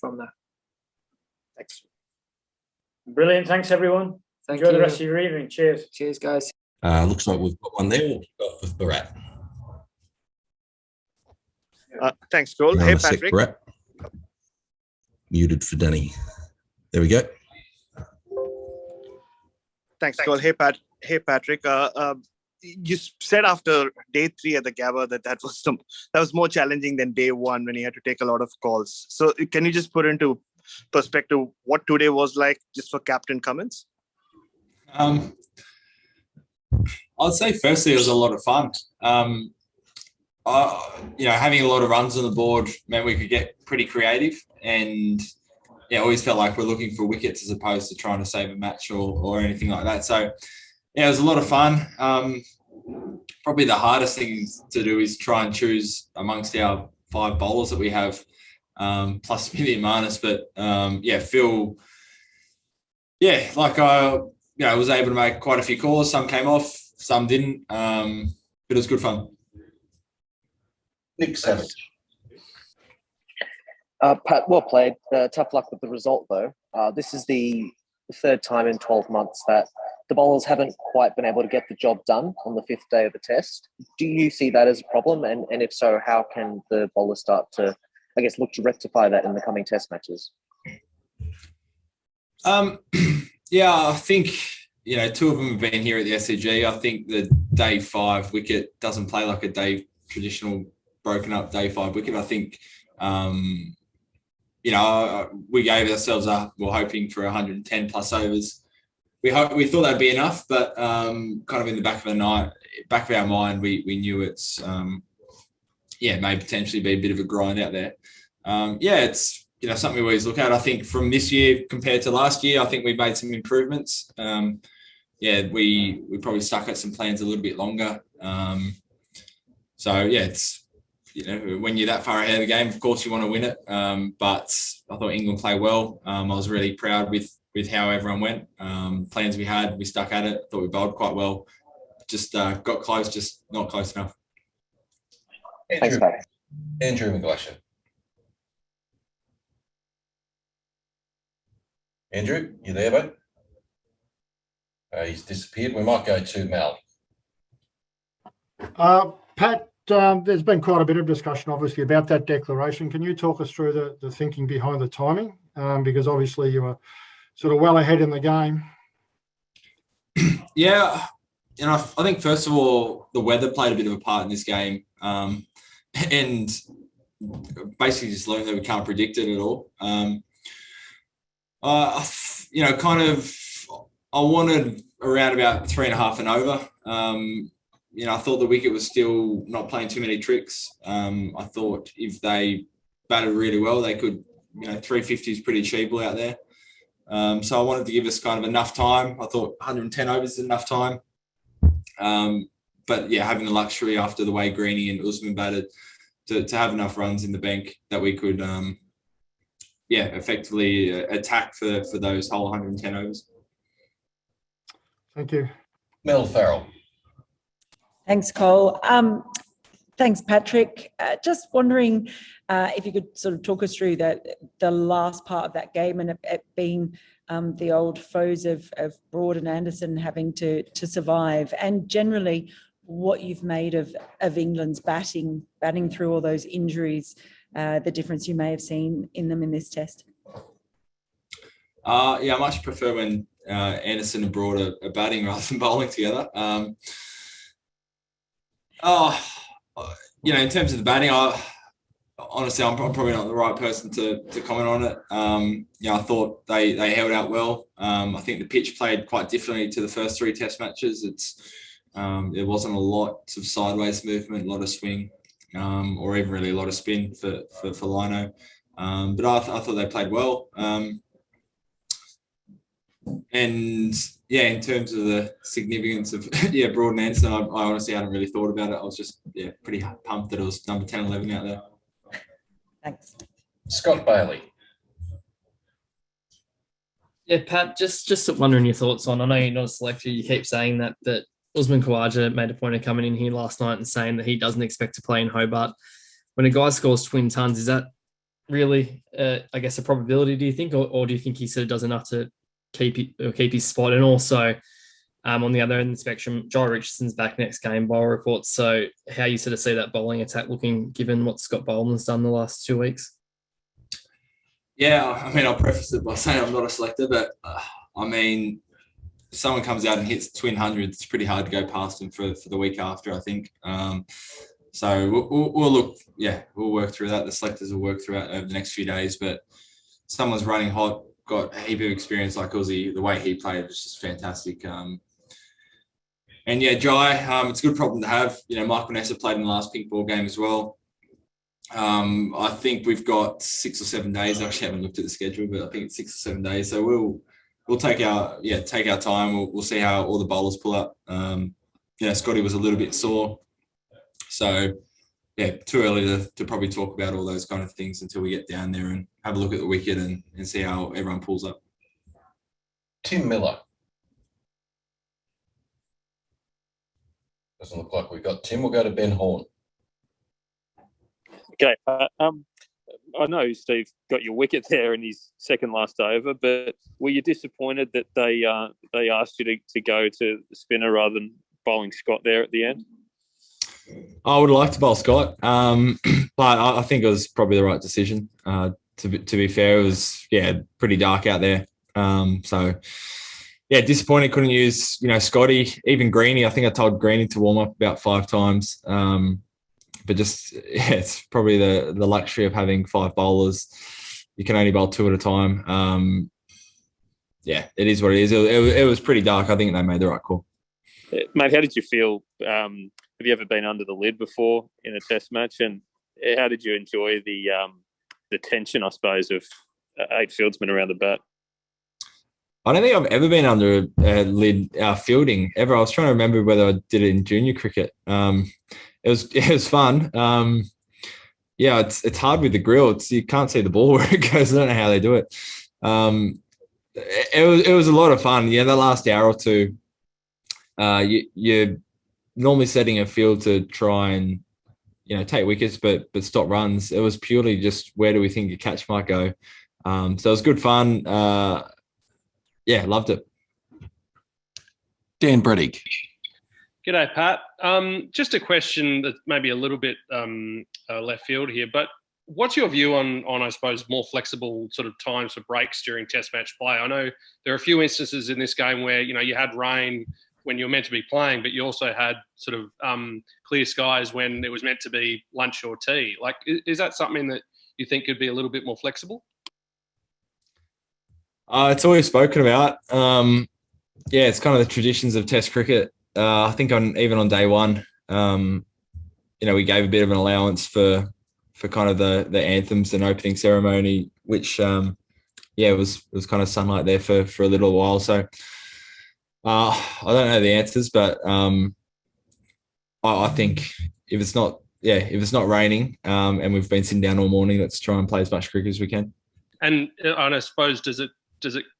forward from that. Thanks. Brilliant. Thanks, everyone. Enjoy the rest of your evening. Cheers. Cheers, guys. Looks like we've got one there. We'll kick off with Barat. Thanks, Cole. Hang on Hey, a sec, Patrick. Barat. Muted for Danny. There we go. Thanks, Cole. Hey, Patrick. You said after day 3 at the Gabba that was more challenging than day 1 when you had to take a lot of calls. So can you just put into perspective what today was like just for Captain Cummins? I'd say firstly it was a lot of fun. Having a lot of runs on the board meant we could get pretty creative, and always felt like we're looking for wickets as opposed to trying to save a match or anything like that. So it was a lot of fun. Probably the hardest thing to do is try and choose amongst our 5 bowlers that we have, plus Smithy and Marnus. But Phil, I was able to make quite a few calls. Some came off, some didn't. But it was good fun. Nick Savage. Pat, well played. Tough luck with the result, though. This is the 3rd time in 12 months that the bowlers haven't quite been able to get the job done on the 5th day of the test. Do you see that as a problem? And if so, how can the bowlers start to, look to rectify that in the coming test matches? I think, 2 of them have been here at the SCG. I think the day 5 wicket doesn't play like a traditional broken up day 5 wicket. I think, we gave ourselves we're hoping for 110 plus overs. We thought that'd be enough, but kind of in the back of our mind, we knew it's may potentially be a bit of a grind out there. It's something we always look at. I think from this year compared to last year, I think we've made some improvements. We probably stuck at some plans a little bit longer. It's when you're that far ahead of the game, of course you want to win it. But I thought England played well. I was really proud with how everyone went. Plans we had, we stuck at it. Thought we bowled quite well. Just got close, just not close enough. Andrew McGlashan. Andrew, you there, bud? He's disappeared. We might go to Mal. Pat, there's been quite a bit of discussion, obviously, about that declaration. Can you talk us through the thinking behind the timing? Because obviously you were sort of well ahead in the game. I think first of all, the weather played a bit of a part in this game, and basically just learned that we can't predict it at all. I wanted around about 3.5 and over. I thought the wicket was still not playing too many tricks. I thought if they batted really well, they could, 350 is pretty achievable out there. So I wanted to give us kind of enough time. I thought 110 overs is enough time. But having the luxury after the way Greenie and Usman batted to have enough runs in the bank that we could, effectively attack for those whole 110 overs. Thank you. Mel Farrell. Thanks, Cole. Thanks, Patrick. Just wondering if you could sort of talk us through the last part of that game, and it being the old foes of Broad and Anderson having to survive, and generally what you've made of England's batting through all those injuries, the difference you may have seen in them in this test. I much prefer when Anderson and Broad are batting rather than bowling together. In terms of the batting, honestly, I'm probably not the right person to comment on it. I thought they held out well. I think the pitch played quite differently to the first 3 test matches. There wasn't a lot of sideways movement, a lot of swing, or even really a lot of spin for Lino. But I thought they played well. In terms of the significance of Broad and Anderson, I honestly hadn't really thought about it. I was just pretty pumped that it was number 10, 11 out there. Thanks. Scott Bailey. Pat, just wondering your thoughts on, I know you're not a selector, you keep saying that Usman Khawaja made a point of coming in here last night and saying that he doesn't expect to play in Hobart. When a guy scores twin tons, is that really, I guess, a probability, do you think? Or do you think he sort of does enough to keep his spot? And also, on the other end of the spectrum, Joe Richardson's back next game, by all reports. So how you sort of see that bowling attack looking, given what Scott Boland's done the last 2 weeks? Yeah, I mean, I'll preface it by saying I'm not a selector, but I mean, if someone comes out and hits twin hundreds, it's pretty hard to go past them for the week after, I think. So we'll look, we'll work through that. The selectors will work through it over the next few days, but someone's running hot, got a heap of experience like Aussie. The way he played was just fantastic. And yeah, Jai, it's a good problem to have. You know, Mike Vanessa played in the last pink ball game as well. I think we've got 6 or 7 days. I actually haven't looked at the schedule, but I think it's 6 or 7 days. So we'll take our time. We'll see how all the bowlers pull up. Scotty was a little bit sore. So yeah, too early to probably talk about all those kind of things until we get down there and have a look at the wicket and see how everyone pulls up. Tim Miller. Doesn't look like we've got Tim. We'll go to Ben Horn. Okay. I know Steve got your wicket there in his second last over, but were you disappointed that they asked you to go to the spinner rather than bowling Scott there at the end? I would like to bowl Scott, but I think it was probably the right decision. To be fair, it was pretty dark out there. So disappointed couldn't use Scotty, even Greeny. I think I told Greeny to warm up about 5 times. But just it's probably the luxury of having 5 bowlers. You can only bowl 2 at a time. It is what it is. It was pretty dark. I think they made the right call. Mate, how did you feel? Have you ever been under the lid before in a test match? And how did you enjoy the tension, I suppose, of 8 fieldsmen around the bat? I don't think I've ever been under a lid fielding ever. I was trying to remember whether I did it in junior cricket. It was fun. It's hard with the grill. You can't see the ball where it goes. I don't know how they do it. It was a lot of fun. Yeah, the last hour or two, you're normally setting a field to try and take wickets, but stop runs. It was purely just where do we think a catch might go. So it was good fun. Loved it. Dan Brettig. G'day, Pat. Just a question that maybe a little bit left field here, but what's your view on, I suppose, more flexible sort of times for breaks during test match play? I know there are a few instances in this game where, you had rain when you were meant to be playing, but you also had sort of clear skies when it was meant to be lunch or tea. Like, is that something that you think could be a little bit more flexible? It's always spoken about. It's kind of the traditions of Test cricket. I think even on day one, we gave a bit of an allowance for kind of the anthems and opening ceremony, which was kind of sunlight there for a little while. So I don't know the answers, but I think if it's not raining and we've been sitting down all morning, let's try and play as much cricket as we can. And I suppose does it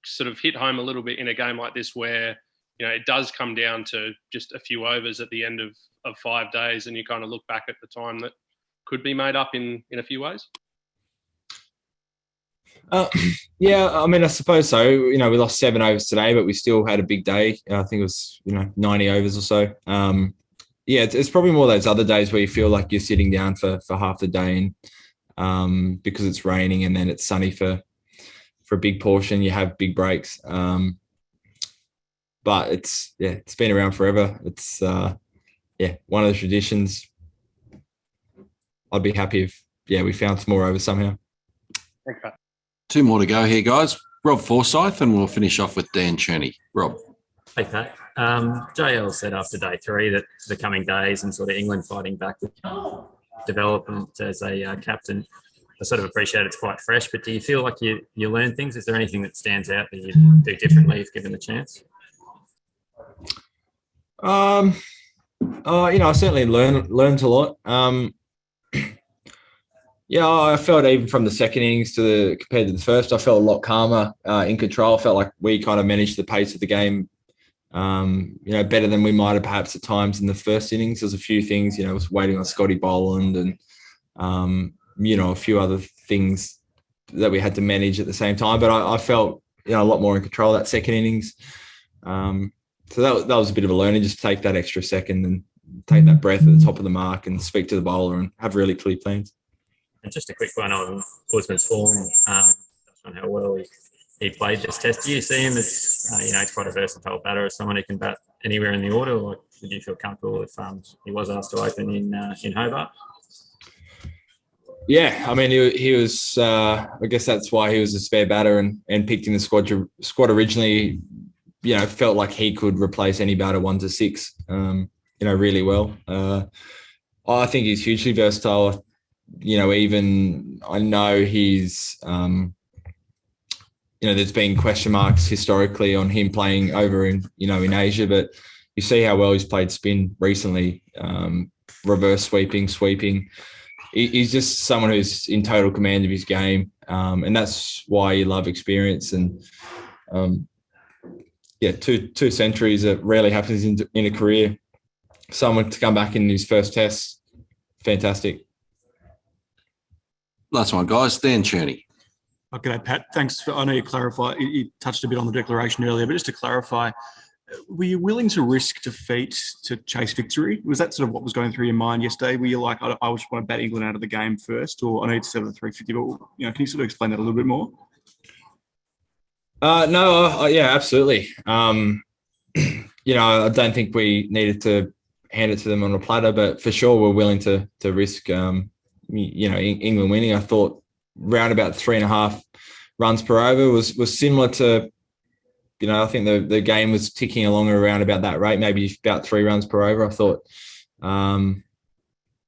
sort of hit home a little bit in a game like this where it does come down to just a few overs at the end of 5 days, and you kind of look back at the time that could be made up in a few ways? I mean, I suppose so. We lost 7 overs today, but we still had a big day. I think it was 90 overs or so. It's probably more those other days where you feel like you're sitting down for half the day, and because it's raining and then it's sunny for a big portion, you have big breaks. But it's been around forever. It's one of the traditions. I'd be happy if we found some more over somehow. Okay. 2 more to go here, guys. Rob Forsyth, and we'll finish off with Dan Cherney. Rob. Hey, Pat. JL said after day 3 that the coming days and sort of England fighting back with development as a captain, I sort of appreciate it's quite fresh, but do you feel like you learn things? Is there anything that stands out that you do differently if given the chance? I certainly learned a lot. I felt even from the second innings compared to the first, I felt a lot calmer, in control. I felt like we kind of managed the pace of the game, better than we might have perhaps at times in the first innings. There's a few things, I was waiting on Scotty Boland and, a few other things that we had to manage at the same time. But I felt, you know, a lot more in control of that second innings. So that was a bit of a learning, just take that extra second and take that breath at the top of the mark and speak to the bowler and have really clear plans. And just a quick one on Usman's form, on how well he played this test. Do you see him as, you know, he's quite a versatile batter, as someone who can bat anywhere in the order, or would you feel comfortable if he was asked to open in Hobart? Yeah, I mean, he was. I guess that's why he was a spare batter and picked in the squad originally. You know, felt like he could replace any batter 1 to 6. You know, really well. I think he's hugely versatile. You know, even I know he's. You know, there's been question marks historically on him playing over in Asia, but you see how well he's played spin recently. Reverse sweeping. He's just someone who's in total command of his game, and that's why you love experience. And two centuries, that rarely happens in a career. Someone to come back in his first test, fantastic. Last one, guys. Dan Cherney. Okay, Pat. Thanks. I know you touched a bit on the declaration earlier, but just to clarify, were you willing to risk defeat to chase victory? Was that sort of what was going through your mind yesterday? Were you like, I just want to bat England out of the game first, or I need to settle at 350? But, you know, can you sort of explain that a little bit more? No, yeah, absolutely. You know, I don't think we needed to hand it to them on a platter, but for sure we're willing to risk, you know, England winning. I thought round about 3.5 runs per over was similar to, you know, I think the game was ticking along around about that rate, maybe about 3 runs per over. I thought, you know,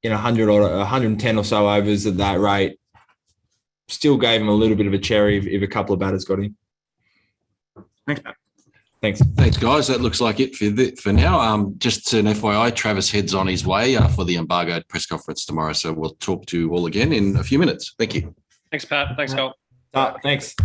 100 or 110 or so overs at that rate still gave him a little bit of a cherry if a couple of batters got him. Thanks, Pat. Thanks, guys. That looks like it for now. Just an FYI, Travis heads on his way for the embargoed press conference tomorrow. So we'll talk to you all again in a few minutes. Thank you. Thanks, Pat. Thanks, Cole. Thanks.